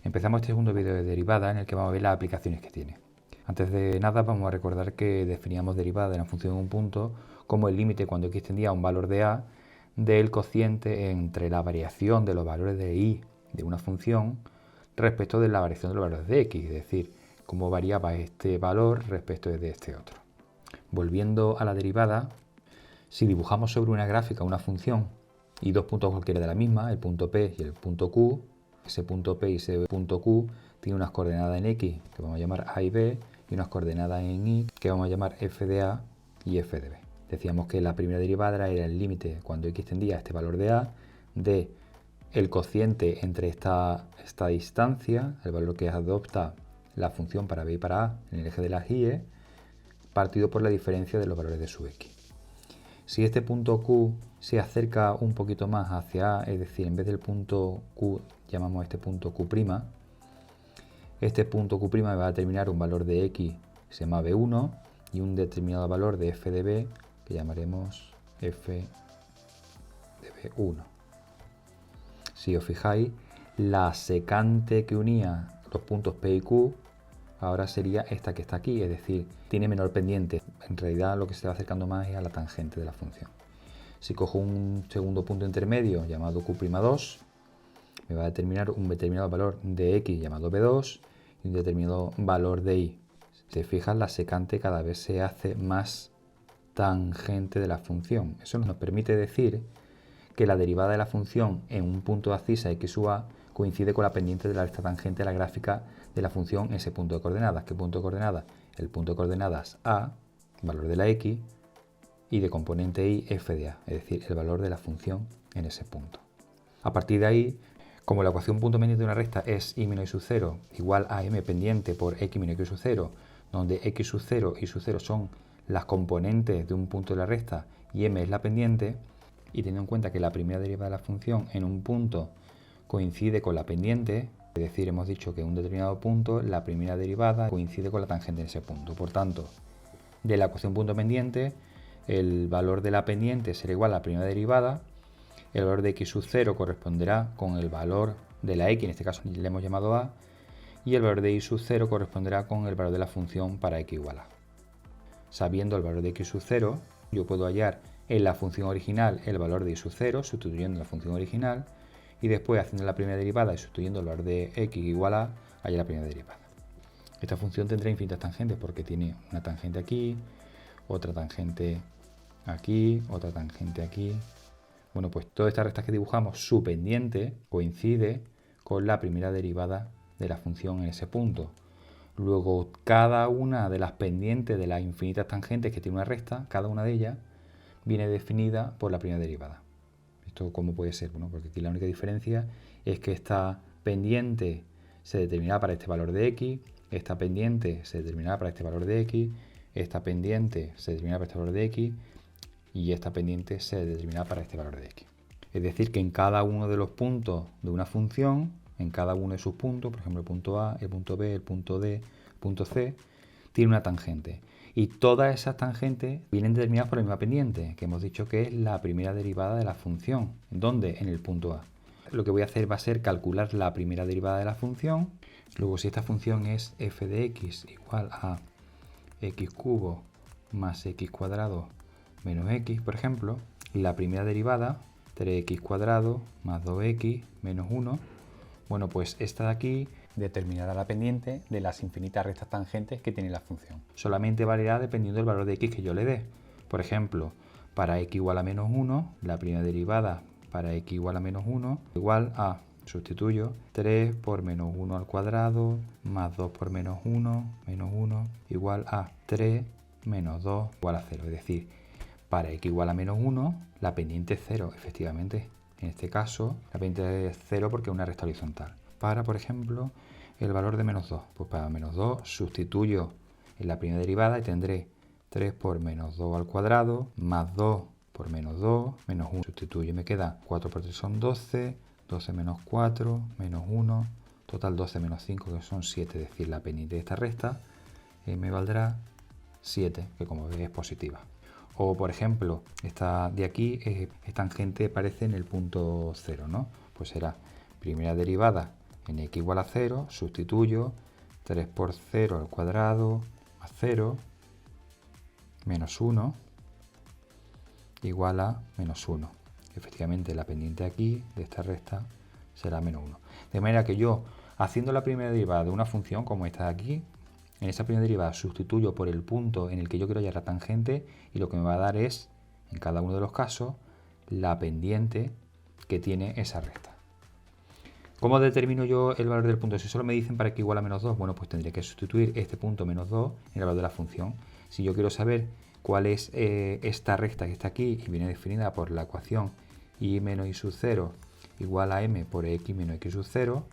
Empezamos este segundo vídeo de derivada en el que vamos a ver las aplicaciones que tiene. Antes de nada vamos a recordar que definíamos derivada de la función de un punto como el límite cuando x tendía a un valor de a del cociente entre la variación de los valores de y de una función respecto de la variación de los valores de x, es decir, cómo variaba este valor respecto de este otro. Volviendo a la derivada, si dibujamos sobre una gráfica una función y dos puntos cualquiera de la misma, el punto P y el punto Q, ese punto P y ese punto Q tiene unas coordenadas en X que vamos a llamar A y B y unas coordenadas en Y que vamos a llamar F de A y F de B. Decíamos que la primera derivada era el límite cuando X tendía a este valor de A de el cociente entre esta distancia, el valor que adopta la función para B y para A en el eje de las Y, partido por la diferencia de los valores de su X. Si este punto Q se acerca un poquito más hacia A, es decir, en vez del punto Q llamamos este punto Q', este punto Q' va a determinar un valor de X que se llama B1 y un determinado valor de F de B que llamaremos F de B1. Si os fijáis, la secante que unía los puntos P y Q ahora sería esta que está aquí, es decir, tiene menor pendiente. En realidad lo que se va acercando más es a la tangente de la función. Si cojo un segundo punto intermedio llamado Q'2, me va a determinar un determinado valor de X llamado B2 y un determinado valor de Y. Si te fijas, la secante cada vez se hace más tangente de la función. Eso nos permite decir que la derivada de la función en un punto abscisa x sub a coincide con la pendiente de la recta tangente de la gráfica de la función en ese punto de coordenadas. ¿Qué punto de coordenadas? El punto de coordenadas a, valor de la x, y de componente y f de a, es decir, el valor de la función en ese punto. A partir de ahí, como la ecuación punto pendiente de una recta es y menos y sub 0 igual a m pendiente por x menos x sub 0, donde x sub 0 y sub 0 son las componentes de un punto de la recta y m es la pendiente, y teniendo en cuenta que la primera derivada de la función en un punto coincide con la pendiente, es decir, hemos dicho que en un determinado punto la primera derivada coincide con la tangente en ese punto. Por tanto, de la ecuación punto pendiente, el valor de la pendiente será igual a la primera derivada, el valor de x sub 0 corresponderá con el valor de la x, en este caso le hemos llamado a, y el valor de y sub 0 corresponderá con el valor de la función para x igual a. Sabiendo el valor de x sub 0, yo puedo hallar en la función original el valor de y sub 0, sustituyendo la función original, y después haciendo la primera derivada y sustituyendo el valor de x igual a, hallar la primera derivada. Esta función tendrá infinitas tangentes porque tiene una tangente aquí, otra tangente aquí, otra tangente aquí. Bueno, pues todas estas rectas que dibujamos, su pendiente coincide con la primera derivada de la función en ese punto. Luego, cada una de las pendientes de las infinitas tangentes que tiene una recta, cada una de ellas, viene definida por la primera derivada. ¿Esto cómo puede ser? Bueno, porque aquí la única diferencia es que esta pendiente se determinará para este valor de x, esta pendiente se determinará para este valor de x, esta pendiente se determinará para este valor de x y esta pendiente se determinará para este valor de x. Es decir, que en cada uno de los puntos de una función, en cada uno de sus puntos, por ejemplo el punto A, el punto B, el punto D, el punto C, tiene una tangente. Y todas esas tangentes vienen determinadas por la misma pendiente, que hemos dicho que es la primera derivada de la función. ¿Dónde? En el punto A. Lo que voy a hacer va a ser calcular la primera derivada de la función. Luego, si esta función es f de x igual a x cubo más x cuadrado menos x, por ejemplo, la primera derivada, 3x cuadrado más 2x menos 1, bueno, pues esta de aquí determinará la pendiente de las infinitas rectas tangentes que tiene la función. Solamente variará dependiendo del valor de x que yo le dé. Por ejemplo, para x igual a menos 1, la primera derivada para x igual a menos 1 igual a, sustituyo, 3 por menos 1 al cuadrado más 2 por menos 1 igual a 3 menos 2 igual a 0. Es decir, para x igual a menos 1, la pendiente es 0, efectivamente. En este caso, la pendiente es 0 porque es una recta horizontal. Para, por ejemplo, el valor de menos 2. Pues para menos 2 sustituyo en la primera derivada y tendré 3 por menos 2 al cuadrado, más 2 por menos 2, menos 1. Sustituyo y me queda 4 por 3 son 12, 12 menos 4, menos 1, total 12 menos 5, que son 7. Es decir, la pendiente de esta recta me valdrá 7, que como veis es positiva. O, por ejemplo, esta de aquí es tangente, aparece en el punto 0, ¿no? Pues será primera derivada en x igual a 0, sustituyo 3 por 0 al cuadrado más 0 menos 1 igual a menos 1. Efectivamente, la pendiente aquí de esta recta será menos 1. De manera que yo, haciendo la primera derivada de una función como esta de aquí, en esa primera derivada sustituyo por el punto en el que yo quiero hallar la tangente y lo que me va a dar es, en cada uno de los casos, la pendiente que tiene esa recta. ¿Cómo determino yo el valor del punto? Si solo me dicen para x igual a menos 2, bueno, pues tendría que sustituir este punto menos 2 en el valor de la función. Si yo quiero saber cuál es esta recta que está aquí y viene definida por la ecuación y menos y sub 0 igual a m por x menos x sub 0,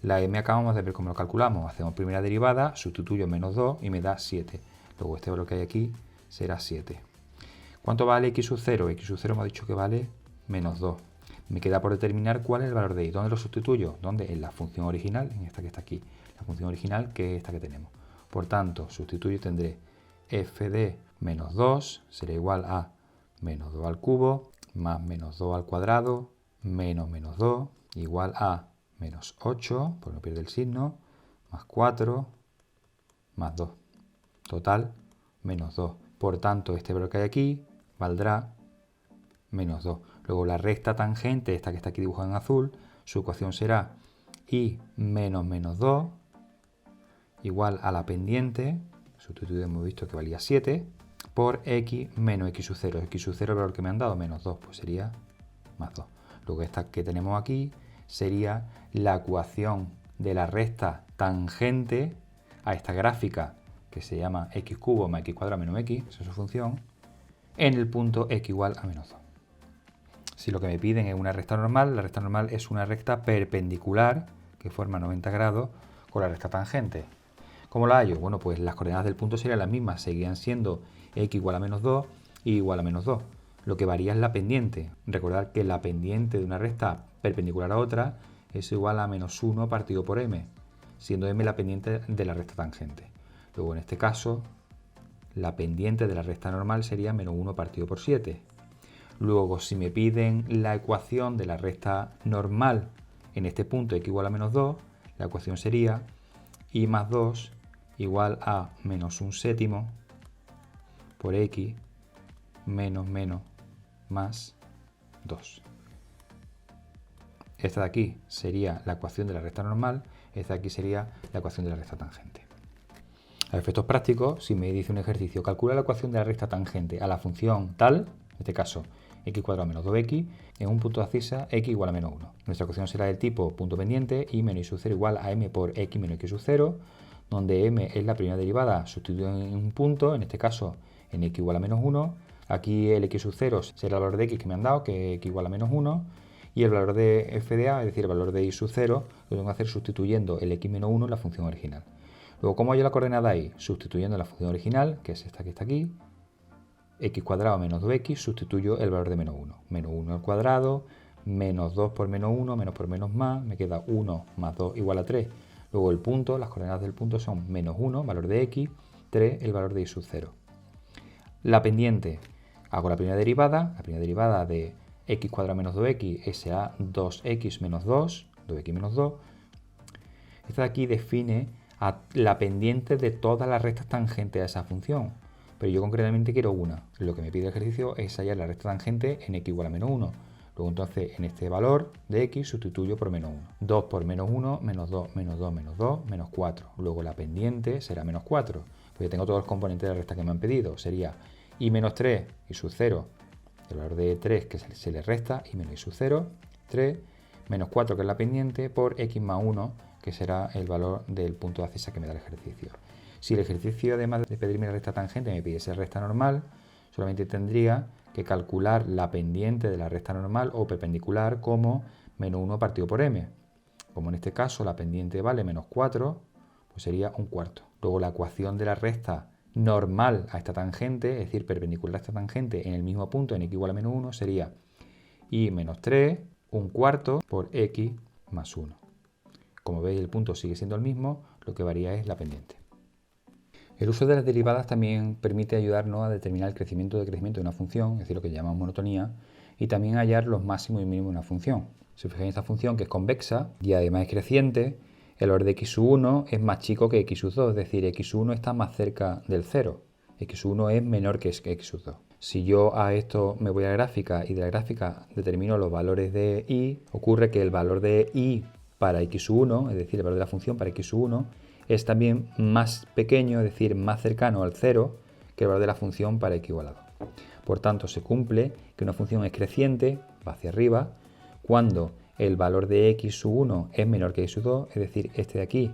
la m acabamos de ver cómo lo calculamos. Hacemos primera derivada, sustituyo menos 2 y me da 7. Luego este valor que hay aquí será 7. ¿Cuánto vale x sub 0? X sub 0 me ha dicho que vale menos 2. Me queda por determinar cuál es el valor de y. ¿Dónde lo sustituyo? ¿Dónde? En la función original, en esta que está aquí. La función original que es esta que tenemos. Por tanto, sustituyo y tendré f de menos 2 será igual a menos 2 al cubo más menos 2 al cuadrado menos menos 2 igual a menos 8, porque no pierde el signo, más 4 más 2. Total, menos 2. Por tanto, este valor que hay aquí valdrá menos 2. Luego la recta tangente, esta que está aquí dibujada en azul, su ecuación será y menos menos 2 igual a la pendiente, sustituido hemos visto que valía 7, por x menos x sub 0. X sub 0 el valor que me han dado, menos 2, pues sería más 2. Luego esta que tenemos aquí sería la ecuación de la recta tangente a esta gráfica que se llama x cubo más x cuadrado menos x, esa es su función, en el punto x igual a menos 2. Si lo que me piden es una recta normal, la recta normal es una recta perpendicular que forma 90 grados con la recta tangente. ¿Cómo la hallo? Bueno, pues las coordenadas del punto serían las mismas, seguían siendo x igual a menos 2 y igual a menos 2. Lo que varía es la pendiente. Recordad que la pendiente de una recta perpendicular a otra es igual a menos 1 partido por m, siendo m la pendiente de la recta tangente. Luego en este caso, la pendiente de la recta normal sería menos 1 partido por 7. Luego, si me piden la ecuación de la recta normal en este punto x igual a menos 2, la ecuación sería y más 2 igual a menos 1/7 por x menos menos más 2. Esta de aquí sería la ecuación de la recta normal, esta de aquí sería la ecuación de la recta tangente. A efectos prácticos, si me dice un ejercicio, calcula la ecuación de la recta tangente a la función tal, en este caso x cuadrado menos 2x, en un punto de abscisa x igual a menos 1. Nuestra ecuación será del tipo punto pendiente y menos y sub 0 igual a m por x menos x sub 0, donde m es la primera derivada sustituida en un punto, en este caso en x igual a menos 1. Aquí el x sub 0 será el valor de x que me han dado, que es x igual a menos 1, y el valor de f de a, es decir, el valor de y sub 0, lo tengo que hacer sustituyendo el x menos 1 en la función original. Luego, ¿cómo hallo la coordenada y? Sustituyendo la función original, que es esta que está aquí, x cuadrado menos 2x, sustituyo el valor de menos 1. Menos 1 al cuadrado, menos 2 por menos 1, menos por menos más, me queda 1 más 2 igual a 3. Luego el punto, las coordenadas del punto son menos 1, valor de x, 3, el valor de y sub 0. La pendiente, hago la primera derivada de x cuadrado menos 2x será 2x menos 2, 2x menos 2. Esta de aquí define la pendiente de todas las rectas tangentes a esa función. Pero yo concretamente quiero una. Lo que me pide el ejercicio es hallar la recta tangente en x igual a menos 1. Luego entonces en este valor de x sustituyo por menos 1. 2 por menos 1, menos 2, menos 2, menos 2, menos 4. Luego la pendiente será menos 4. Pues ya tengo todos los componentes de la recta que me han pedido. Sería y menos 3 y sub 0, el valor de 3 que se le resta, y menos y sub 0, 3, menos 4 que es la pendiente, por x más 1, que será el valor del punto de abscisa que me da el ejercicio. Si el ejercicio, además de pedirme la recta tangente, me pidiese recta normal, solamente tendría que calcular la pendiente de la recta normal o perpendicular como menos 1 partido por m. Como en este caso la pendiente vale menos 4, pues sería un cuarto. Luego la ecuación de la recta normal a esta tangente, es decir, perpendicular a esta tangente en el mismo punto, en x igual a menos 1, sería y menos 3, un cuarto, por x más 1. Como veis, el punto sigue siendo el mismo, lo que varía es la pendiente. El uso de las derivadas también permite ayudarnos a determinar el crecimiento o decrecimiento de una función, es decir, lo que llamamos monotonía, y también hallar los máximos y mínimos de una función. Si os fijáis en esta función que es convexa y además es creciente, el valor de x1 es más chico que x2, es decir, x1 está más cerca del 0. x1 es menor que x2. Si yo a esto me voy a la gráfica y de la gráfica determino los valores de y, ocurre que el valor de y para x1, es decir, el valor de la función para x1, es también más pequeño, es decir, más cercano al 0 que el valor de la función para x igual a 2. Por tanto, se cumple que una función es creciente, va hacia arriba, cuando el valor de x1 es menor que x2, es decir, este de aquí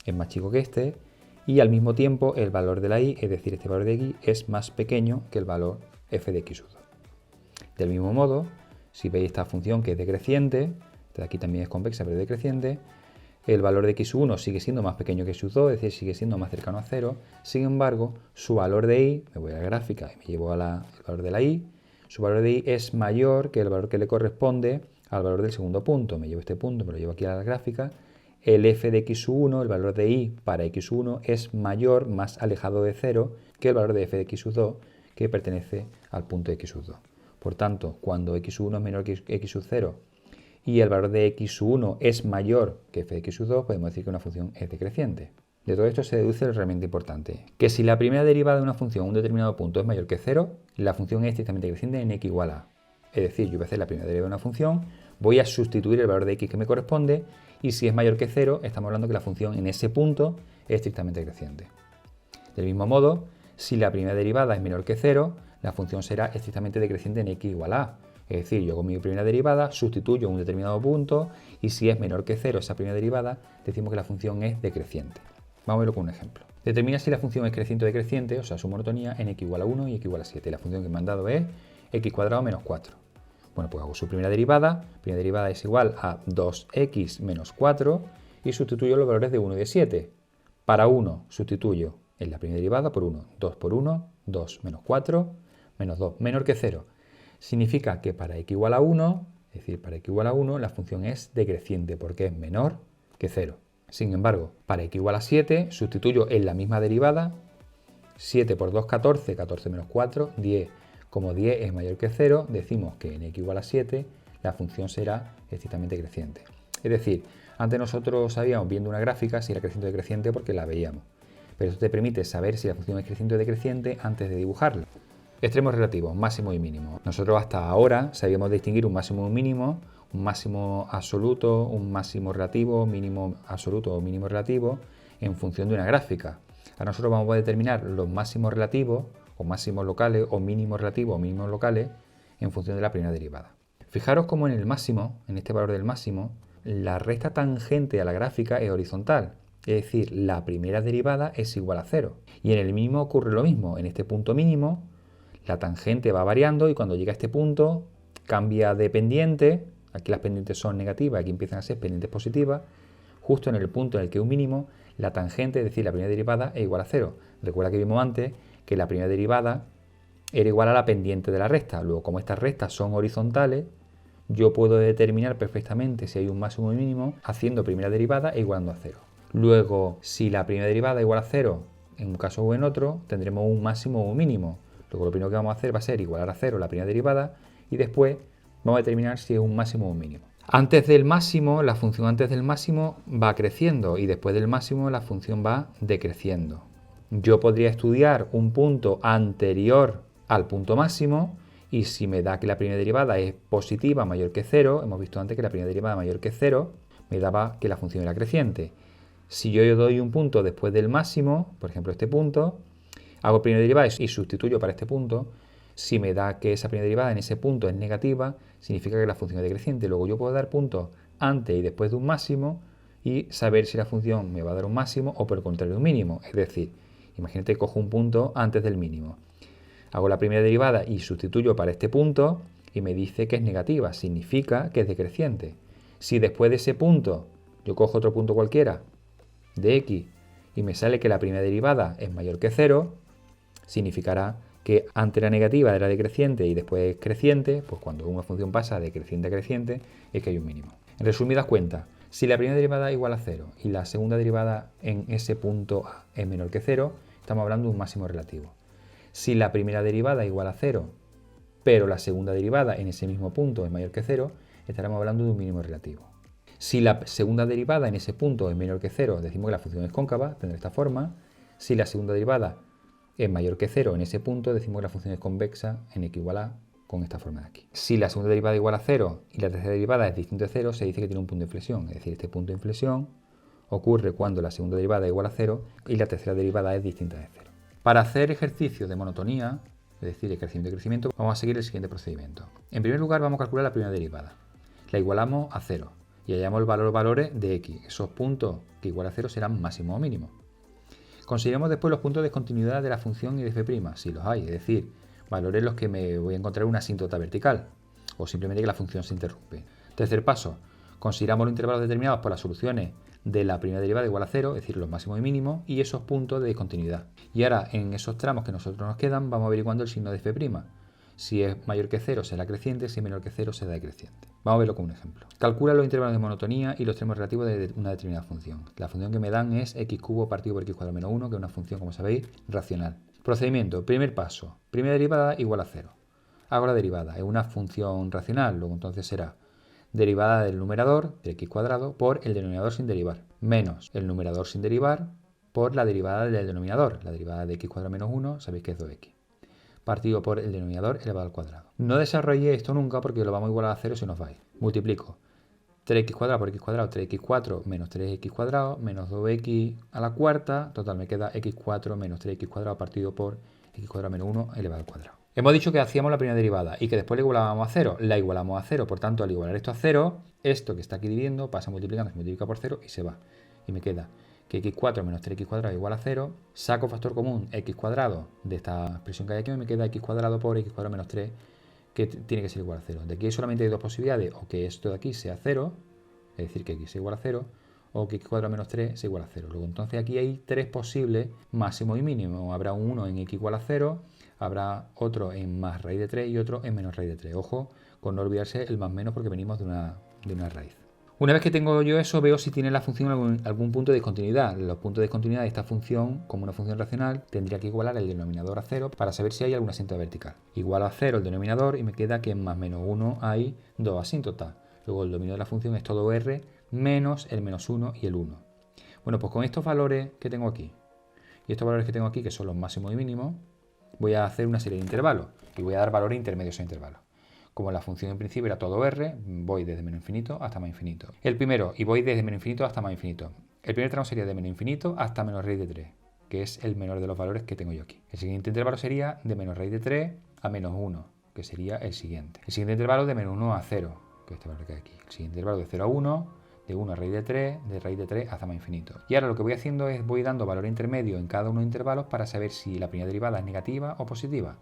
es más chico que este, y al mismo tiempo el valor de la y, es decir, este valor de aquí, es más pequeño que el valor f de x2. Del mismo modo, si veis esta función que es decreciente, de aquí también es convexa pero es decreciente, el valor de x1 sigue siendo más pequeño que x2, es decir, sigue siendo más cercano a 0, sin embargo, su valor de y, me voy a la gráfica y me llevo al valor de la y, su valor de y es mayor que el valor que le corresponde al valor del segundo punto. Me llevo este punto, me lo llevo aquí a la gráfica. El f de x1, el valor de y para x1 es mayor, más alejado de 0 que el valor de f de x2 que pertenece al punto de x2. Por tanto, cuando x1 es menor que x0 y el valor de x1 es mayor que f de x2, podemos decir que una función es decreciente. De todo esto se deduce lo realmente importante, que si la primera derivada de una función a un determinado punto es mayor que 0, la función es estrictamente creciente en x igual a. Es decir, yo voy a hacer la primera derivada de una función, voy a sustituir el valor de x que me corresponde, y si es mayor que 0, estamos hablando que la función en ese punto es estrictamente creciente. Del mismo modo, si la primera derivada es menor que 0, la función será estrictamente decreciente en x igual a. Es decir, yo con mi primera derivada sustituyo un determinado punto y si es menor que 0 esa primera derivada, decimos que la función es decreciente. Vamos a verlo con un ejemplo. Determina si la función es creciente o decreciente, o sea, su monotonía en x igual a 1 y x igual a 7. La función que me han dado es x cuadrado menos 4. Bueno, pues hago su primera derivada es igual a 2x menos 4 y sustituyo los valores de 1 y de 7. Para 1 sustituyo en la primera derivada por 1, 2 por 1, 2 menos 4, menos 2, menor que 0. Significa que para x igual a 1, es decir, para x igual a 1, la función es decreciente porque es menor que 0. Sin embargo, para x igual a 7, sustituyo en la misma derivada, 7 por 2, 14, 14 menos 4, 10. Como 10 es mayor que 0, decimos que en x igual a 7 la función será estrictamente creciente. Es decir, antes nosotros sabíamos viendo una gráfica si era creciente o decreciente porque la veíamos. Pero esto te permite saber si la función es creciente o decreciente antes de dibujarla. Extremos relativos, máximo y mínimo. Nosotros hasta ahora sabíamos distinguir un máximo y un mínimo, un máximo absoluto, un máximo relativo, mínimo absoluto o mínimo relativo en función de una gráfica. Ahora nosotros vamos a determinar los máximos relativos o máximos locales o mínimos relativos o mínimos locales en función de la primera derivada. Fijaros cómo en el máximo, en este valor del máximo, la recta tangente a la gráfica es horizontal. Es decir, la primera derivada es igual a 0. Y en el mínimo ocurre lo mismo. En este punto mínimo, la tangente va variando y cuando llega a este punto cambia de pendiente. Aquí las pendientes son negativas, aquí empiezan a ser pendientes positivas. Justo en el punto en el que un mínimo, la tangente, es decir, la primera derivada, es igual a 0. Recuerda que vimos antes que la primera derivada era igual a la pendiente de la recta. Luego, como estas rectas son horizontales, yo puedo determinar perfectamente si hay un máximo y mínimo haciendo primera derivada e igualando a 0. Luego, si la primera derivada es igual a 0, en un caso o en otro, tendremos un máximo o un mínimo. Luego lo primero que vamos a hacer va a ser igualar a 0 la primera derivada y después vamos a determinar si es un máximo o un mínimo. Antes del máximo, la función antes del máximo va creciendo y después del máximo la función va decreciendo. Yo podría estudiar un punto anterior al punto máximo y si me da que la primera derivada es positiva mayor que 0, hemos visto antes que la primera derivada mayor que 0 me daba que la función era creciente. Si yo doy un punto después del máximo, por ejemplo este punto, hago primera derivada y sustituyo para este punto, si me da que esa primera derivada en ese punto es negativa, significa que la función es decreciente. Luego yo puedo dar puntos antes y después de un máximo y saber si la función me va a dar un máximo o por el contrario un mínimo. Es decir, imagínate que cojo un punto antes del mínimo. Hago la primera derivada y sustituyo para este punto y me dice que es negativa, significa que es decreciente. Si después de ese punto yo cojo otro punto cualquiera de x y me sale que la primera derivada es mayor que 0, significará que antes era negativa, era decreciente y después creciente, pues cuando una función pasa de creciente a creciente es que hay un mínimo. En resumidas cuentas, si la primera derivada es igual a 0 y la segunda derivada en ese punto A es menor que 0, estamos hablando de un máximo relativo. Si la primera derivada es igual a 0, pero la segunda derivada en ese mismo punto es mayor que 0, estaremos hablando de un mínimo relativo. Si la segunda derivada en ese punto es menor que 0, decimos que la función es cóncava, tendrá esta forma. Si la segunda derivada es mayor que 0 en ese punto, decimos que la función es convexa en x igual a, con esta forma de aquí. Si la segunda derivada es igual a 0 y la tercera derivada es distinta de 0, se dice que tiene un punto de inflexión. Es decir, este punto de inflexión ocurre cuando la segunda derivada es igual a 0 y la tercera derivada es distinta de 0. Para hacer ejercicios de monotonía, es decir, el crecimiento y crecimiento, vamos a seguir el siguiente procedimiento. En primer lugar, vamos a calcular la primera derivada. La igualamos a 0 y hallamos el valores de x. Esos puntos que igual a 0 serán máximo o mínimo. Consideremos después los puntos de discontinuidad de la función y de f', si los hay, es decir, valores en los que me voy a encontrar una asíntota vertical o simplemente que la función se interrumpe. Tercer paso, consideramos los intervalos determinados por las soluciones de la primera derivada igual a 0, es decir, los máximos y mínimos, y esos puntos de discontinuidad. Y ahora, en esos tramos que nosotros nos quedan, vamos averiguando el signo de f'. Si es mayor que 0 será creciente, si es menor que 0 será decreciente. Vamos a verlo con un ejemplo. Calcula los intervalos de monotonía y los extremos relativos de una determinada función. La función que me dan es x cubo partido por x cuadrado menos 1, que es una función, como sabéis, racional. Procedimiento. Primer paso. Primera derivada igual a 0. Hago la derivada. Es una función racional, luego entonces será derivada del numerador, de x cuadrado, por el denominador sin derivar, menos el numerador sin derivar por la derivada del denominador. La derivada de x cuadrado menos 1, sabéis que es 2x. Partido por el denominador elevado al cuadrado. No desarrollé esto nunca porque lo vamos a igualar a 0 si nos vais. Multiplico 3x cuadrado por x cuadrado, 3x4 menos 3x cuadrado, menos 2x a la cuarta. Total, me queda x4 menos 3x cuadrado partido por x cuadrado menos 1 elevado al cuadrado. Hemos dicho que hacíamos la primera derivada y que después la igualábamos a 0. La igualamos a 0, por tanto, al igualar esto a 0, esto que está aquí dividiendo pasa multiplicando, se multiplica por 0 y se va. Y me queda que x4 menos 3x cuadrado igual a 0, saco factor común x cuadrado de esta expresión que hay aquí y me queda x cuadrado por x cuadrado menos 3, que tiene que ser igual a 0. De aquí solamente hay dos posibilidades, o que esto de aquí sea 0, es decir, que x sea igual a 0, o que x cuadrado menos 3 sea igual a 0. Luego entonces aquí hay tres posibles máximo y mínimo. Habrá uno en x igual a 0, habrá otro en más raíz de 3 y otro en menos raíz de 3. Ojo con no olvidarse el más menos porque venimos de una raíz. Una vez que tengo yo eso, veo si tiene la función algún punto de discontinuidad. Los puntos de discontinuidad de esta función, como una función racional, tendría que igualar el denominador a 0 para saber si hay alguna asíntota vertical. Igualo a 0 el denominador y me queda que en más menos 1 hay dos asíntotas. Luego el dominio de la función es todo r menos el menos 1 y el 1. Bueno, pues con estos valores que tengo aquí y estos valores que tengo aquí, que son los máximos y mínimos, voy a hacer una serie de intervalos y voy a dar valores intermedios a intervalos. Como la función en principio era todo r, voy desde menos infinito hasta más infinito. El primero, y voy desde menos infinito hasta más infinito. El primer tramo sería de menos infinito hasta menos raíz de 3, que es el menor de los valores que tengo yo aquí. El siguiente intervalo sería de menos raíz de 3 a menos 1, que sería el siguiente. El siguiente intervalo de menos 1 a 0, que es este valor que hay aquí. El siguiente intervalo de 0 a 1, de 1 a raíz de 3, de raíz de 3 hasta más infinito. Y ahora lo que voy haciendo es voy dando valor intermedio en cada uno de los intervalos para saber si la primera derivada es negativa o positiva.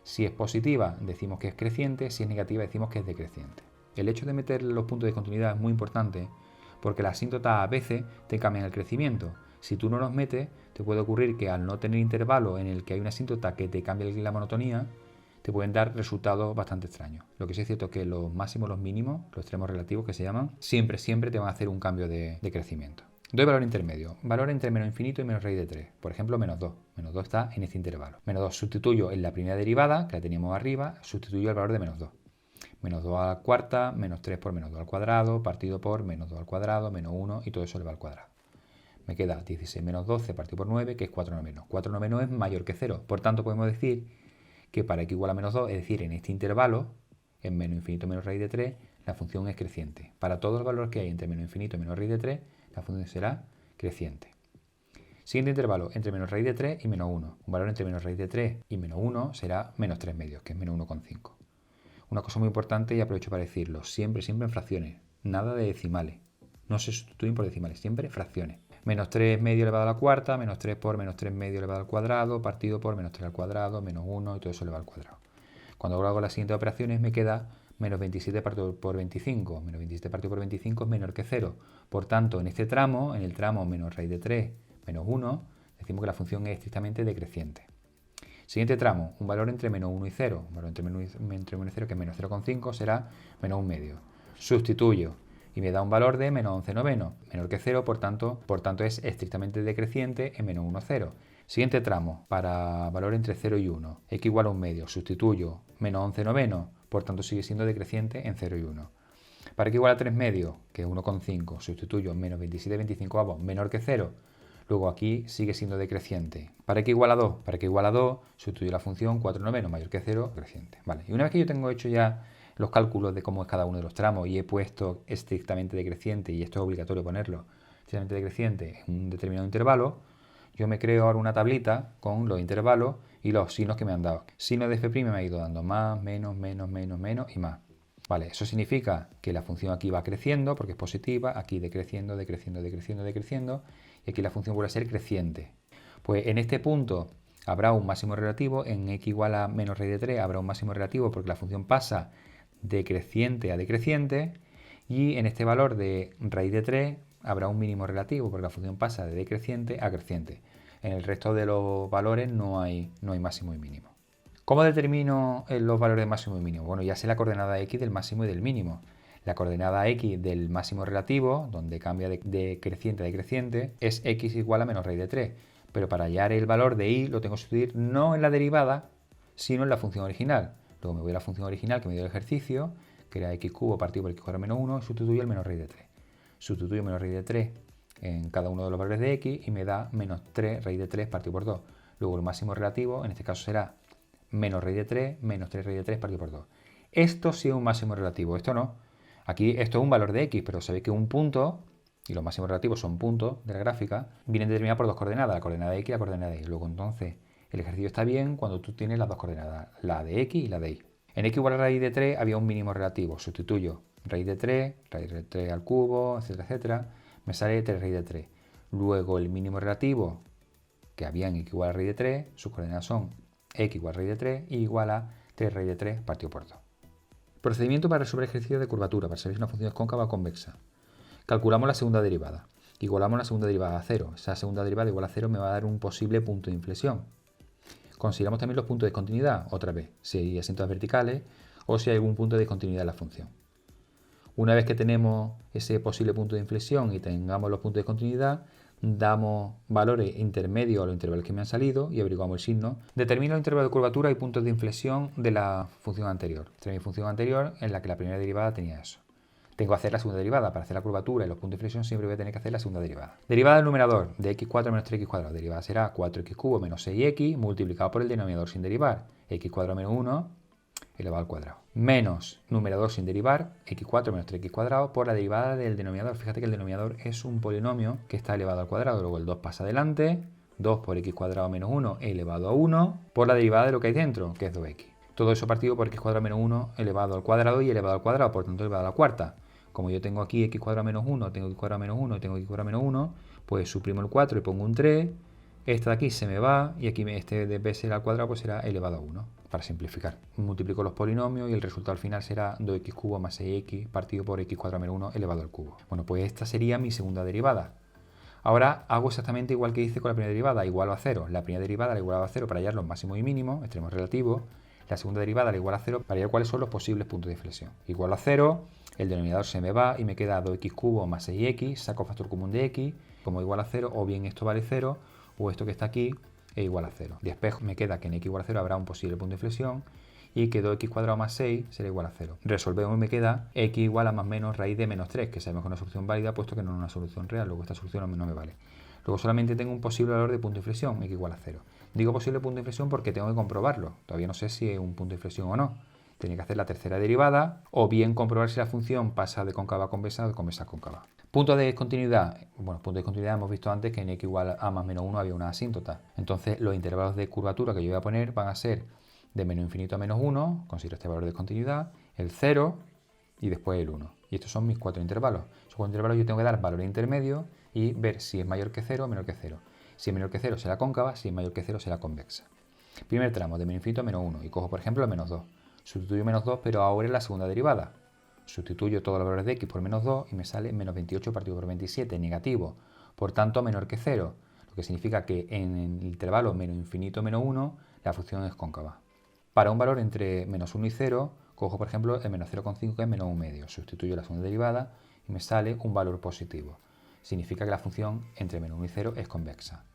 Si es positiva, decimos que es creciente, si es negativa, decimos que es decreciente. El hecho de meter los puntos de continuidad es muy importante porque las asíntotas a veces te cambian el crecimiento. Si tú no los metes, te puede ocurrir que al no tener intervalo en el que hay una asíntota que te cambie la monotonía, te pueden dar resultados bastante extraños. Lo que sí es cierto es que los máximos, los mínimos, los extremos relativos que se llaman, siempre te van a hacer un cambio de crecimiento. Doy valor intermedio, valor entre menos infinito y menos raíz de 3. Por ejemplo, menos 2. Menos 2 está en este intervalo. Menos 2 sustituyo en la primera derivada, que la teníamos arriba, sustituyo el valor de menos 2. Menos 2 a la cuarta, menos 3 por menos 2 al cuadrado, partido por menos 2 al cuadrado, menos 1 y todo eso elevado al cuadrado. Me queda 16 menos 12 partido por 9, que es 4 noveno. 4 noveno es mayor que 0. Por tanto, podemos decir que para x igual a menos 2, es decir, en este intervalo, en menos infinito menos raíz de 3, la función es creciente. Para todos los valores que hay entre menos infinito y menos raíz de 3, la función será creciente. Siguiente intervalo, entre menos raíz de 3 y menos 1. Un valor entre menos raíz de 3 y menos 1 será menos 3 medios, que es menos 1,5. Una cosa muy importante, y aprovecho para decirlo, siempre en fracciones, nada de decimales. No se sustituyen por decimales, siempre fracciones. Menos 3 medio elevado a la cuarta, menos 3 por menos 3 medio elevado al cuadrado, partido por menos 3 al cuadrado, menos 1 y todo eso elevado al cuadrado. Cuando hago las siguientes operaciones me queda menos 27 partido por 25. Menos 27 partido por 25 es menor que 0. Por tanto, en este tramo, en el tramo menos raíz de 3 menos 1, decimos que la función es estrictamente decreciente. Siguiente tramo, un valor entre menos 1 y 0. Un valor entre menos 1 y 0, que es menos 0,5, será menos 1 medio. Sustituyo y me da un valor de menos 11 noveno. Menor que 0, por tanto es estrictamente decreciente en menos 1, 0. Siguiente tramo, para valor entre 0 y 1, x igual a 1 medio. Sustituyo menos 11 noveno. Por tanto, sigue siendo decreciente en 0 y 1. Para x igual a 3 medios, que es 1,5, sustituyo menos 27/25 menor que 0. Luego aquí sigue siendo decreciente. Para x igual a 2, sustituyo la función 4 noveno mayor que 0, creciente. Vale. Y una vez que yo tengo hecho ya los cálculos de cómo es cada uno de los tramos y he puesto estrictamente decreciente, y esto es obligatorio ponerlo, estrictamente decreciente en un determinado intervalo, yo me creo ahora una tablita con los intervalos y los signos que me han dado. Signo de f' me ha ido dando más, menos, menos, menos, menos y más. Vale, eso significa que la función aquí va creciendo porque es positiva, aquí decreciendo, decreciendo, decreciendo, decreciendo, y aquí la función vuelve a ser creciente. Pues en este punto habrá un máximo relativo, en x igual a menos raíz de 3 habrá un máximo relativo porque la función pasa de creciente a decreciente, y en este valor de raíz de 3 habrá un mínimo relativo porque la función pasa de decreciente a creciente. En el resto de los valores no hay máximo y mínimo. ¿Cómo determino los valores de máximo y mínimo? Bueno, ya sé la coordenada x del máximo y del mínimo. La coordenada x del máximo relativo, donde cambia de creciente a decreciente, es x igual a menos raíz de 3. Pero para hallar el valor de y lo tengo que sustituir no en la derivada, sino en la función original. Luego me voy a la función original que me dio el ejercicio, que era x cubo partido por x cuadrado menos 1, y sustituyo el menos raíz de 3. Sustituyo menos raíz de 3 en cada uno de los valores de x y me da menos 3 raíz de 3 partido por 2. Luego el máximo relativo, en este caso será menos raíz de 3, menos 3 raíz de 3 partido por 2. Esto sí es un máximo relativo, esto no. Aquí esto es un valor de x, pero sabéis que un punto, y los máximos relativos son puntos de la gráfica, vienen determinados por dos coordenadas, la coordenada de x y la coordenada de y. Luego entonces el ejercicio está bien cuando tú tienes las dos coordenadas, la de x y la de y. En x igual a raíz de 3 había un mínimo relativo, sustituyo raíz de 3 al cubo, etcétera, etcétera, me sale 3 raíz de 3. Luego el mínimo relativo que había en x igual a raíz de 3, sus coordenadas son x igual a raíz de 3 y igual a 3 raíz de 3 partido por 2. Procedimiento para resolver ejercicios de curvatura, para saber si una función es cóncava o convexa. Calculamos la segunda derivada. Igualamos la segunda derivada a 0. Esa segunda derivada igual a 0 me va a dar un posible punto de inflexión. Consideramos también los puntos de discontinuidad, otra vez, si hay acentos verticales o si hay algún punto de discontinuidad en la función. Una vez que tenemos ese posible punto de inflexión y tengamos los puntos de discontinuidad, damos valores intermedios a los intervalos que me han salido y averiguamos el signo. Determino el intervalo de curvatura y puntos de inflexión de la función anterior. Esta es mi función anterior en la que la primera derivada tenía eso. Tengo que hacer la segunda derivada. Para hacer la curvatura y los puntos de inflexión siempre voy a tener que hacer la segunda derivada. Derivada del numerador de x4 menos 3x cuadrado. La derivada será 4x cubo menos 6x multiplicado por el denominador sin derivar. X cuadrado menos 1 elevado al cuadrado. Menos numerador sin derivar, x4 menos 3x cuadrado por la derivada del denominador. Fíjate que el denominador es un polinomio que está elevado al cuadrado. Luego el 2 pasa adelante. 2 por x cuadrado menos 1 elevado a 1 por la derivada de lo que hay dentro, que es 2x. Todo eso partido por x cuadrado menos 1 elevado al cuadrado y elevado al cuadrado, por tanto elevado a la cuarta. Como yo tengo aquí x cuadrado menos 1, tengo x cuadrado menos 1 y tengo x cuadrado menos 1, pues suprimo el 4 y pongo un 3. Esta de aquí se me va y aquí este de b será al cuadrado, pues será elevado a 1, para simplificar. Multiplico los polinomios y el resultado al final será 2x cubo más 6x partido por x cuadrado menos 1 elevado al cubo. Bueno, pues esta sería mi segunda derivada. Ahora hago exactamente igual que hice con la primera derivada, igualo a 0. La primera derivada la igualo a 0 para hallar los máximos y mínimos, extremos relativos. La segunda derivada la igual a 0 para hallar cuáles son los posibles puntos de inflexión. Igualo a 0, el denominador se me va y me queda 2x cubo más 6x, saco factor común de x, como igual a 0, o bien esto vale 0, o esto que está aquí es igual a 0. Despejo, me queda que en x igual a 0 habrá un posible punto de inflexión y que 2x cuadrado más 6 será igual a 0. Resolvemos y me queda x igual a más menos raíz de menos 3, que sabemos que es una solución válida puesto que no es una solución real, luego esta solución no me vale. Luego solamente tengo un posible valor de punto de inflexión, x igual a 0. Digo posible punto de inflexión porque tengo que comprobarlo. Todavía no sé si es un punto de inflexión o no. Tenía que hacer la tercera derivada o bien comprobar si la función pasa de cóncava a convexa o de convexa a cóncava. Punto de discontinuidad. Bueno, punto de discontinuidad hemos visto antes que en x igual a más menos 1 había una asíntota. Entonces los intervalos de curvatura que yo voy a poner van a ser de menos infinito a menos 1, considero este valor de discontinuidad, el 0 y después el 1. Y estos son mis 4 intervalos. Esos 4 intervalos yo tengo que dar valores intermedios y ver si es mayor que 0 o menor que 0. Si es menor que 0 será cóncava, si es mayor que 0 será convexa. Primer tramo, de menos infinito a menos 1 y cojo por ejemplo el menos 2. Sustituyo menos 2 pero ahora en la segunda derivada. Sustituyo todos los valores de x por menos 2 y me sale menos 28 partido por 27, negativo. Por tanto menor que 0, lo que significa que en el intervalo menos infinito menos 1 la función es cóncava. Para un valor entre menos 1 y 0, cojo por ejemplo el menos 0,5 que es menos 1 medio. Sustituyo la segunda derivada y me sale un valor positivo. Significa que la función entre menos 1 y 0 es convexa.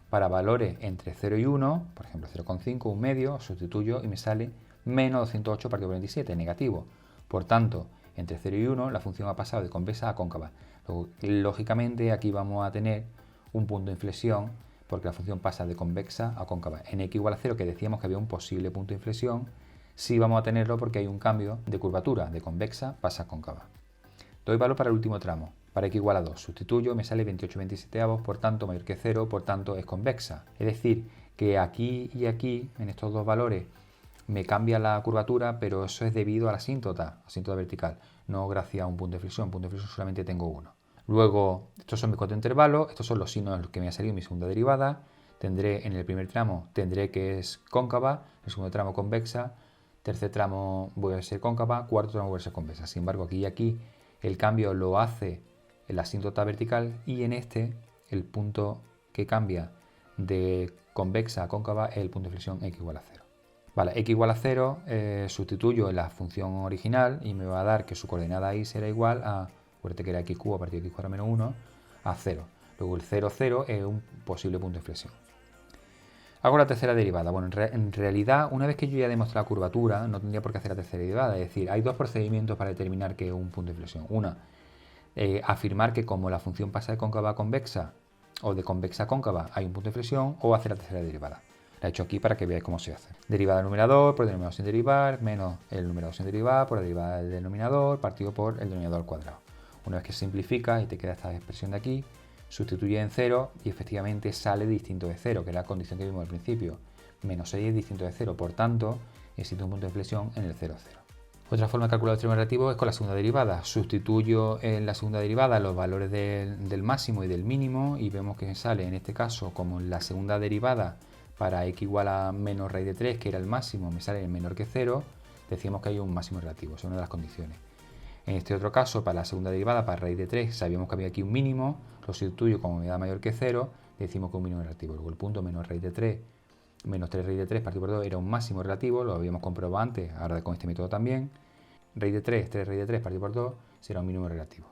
Para valores entre 0 y 1, por ejemplo 0,5, 1 medio, sustituyo y me sale menos 208 partido por 27, negativo. Por tanto, entre 0 y 1, la función ha pasado de convexa a cóncava. Luego, lógicamente, aquí vamos a tener un punto de inflexión porque la función pasa de convexa a cóncava. En x igual a 0, que decíamos que había un posible punto de inflexión, sí vamos a tenerlo porque hay un cambio de curvatura, de convexa pasa a cóncava. Doy valor para el último tramo, para x igual a 2. Sustituyo, me sale 28/27, por tanto mayor que 0, por tanto es convexa. Es decir, que aquí y aquí, en estos dos valores, me cambia la curvatura, pero eso es debido a la asíntota vertical, no gracias a un punto de inflexión. Punto de inflexión solamente tengo uno. Luego, estos son mis cuatro intervalos, estos son los signos en los que me ha salido mi segunda derivada. Tendré en el primer tramo, tendré que es cóncava, el segundo tramo convexa, tercer tramo voy a ser cóncava, cuarto tramo voy a ser convexa. Sin embargo, aquí y aquí el cambio lo hace la asíntota vertical y en este el punto que cambia de convexa a cóncava es el punto de inflexión x igual a 0. Vale, x igual a 0 sustituyo en la función original y me va a dar que su coordenada y será igual a, acuérdate que era x cubo a partir de x cuadrado menos 1, a 0. Luego el 0, 0 es un posible punto de inflexión. Hago la tercera derivada. Bueno, en realidad, una vez que yo ya demostré la curvatura, no tendría por qué hacer la tercera derivada. Es decir, hay dos procedimientos para determinar que es un punto de inflexión. Una, afirmar que como la función pasa de cóncava a convexa o de convexa a cóncava hay un punto de inflexión, o hacer la tercera derivada. La he hecho aquí para que veáis cómo se hace. Derivada del numerador por el denominador sin derivar, menos el numerador sin derivar por la derivada del denominador partido por el denominador al cuadrado. Una vez que se simplifica y te queda esta expresión de aquí, sustituye en 0 y efectivamente sale distinto de 0, que es la condición que vimos al principio. Menos 6 es distinto de 0, por tanto, existe un punto de inflexión en el 0, 0. Otra forma de calcular el extremo relativo es con la segunda derivada. Sustituyo en la segunda derivada los valores del máximo y del mínimo y vemos que sale en este caso como en la segunda derivada para x igual a menos raíz de 3, que era el máximo, me sale menor que 0, decíamos que hay un máximo relativo, es una de las condiciones. En este otro caso, para la segunda derivada, para raíz de 3, sabíamos que había aquí un mínimo, lo sustituyo como me da mayor que 0, decimos que un mínimo relativo. Luego el punto menos raíz de 3, menos 3 raíz de 3 partido por 2 era un máximo relativo, lo habíamos comprobado antes, ahora con este método también. Raíz de 3, 3 raíz de 3 partido por 2 será un mínimo relativo.